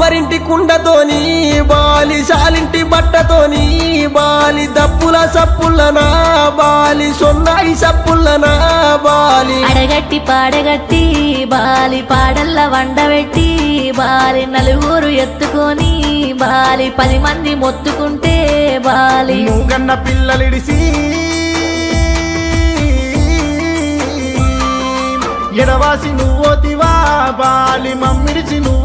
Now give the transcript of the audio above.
అవ్వరింటి కుండతోని బాలి శాలింటి బట్టతోని బాలి దప్పుల సప్పుల్లనా బాలి సొన్నాయి సప్పుల్లనా బాలి అడగట్టి పాడగట్టి బాలి పాడల్ల వండబెట్టి బాలి నలుగురు ఎత్తుకొని బాలి 10 మంది మొత్తుకుంటే బాలి నువ్వన్న పిల్లలిడిసి ఎడవాసి నువ్వోతివా బాలి మమ్మిడిచి నువ్వు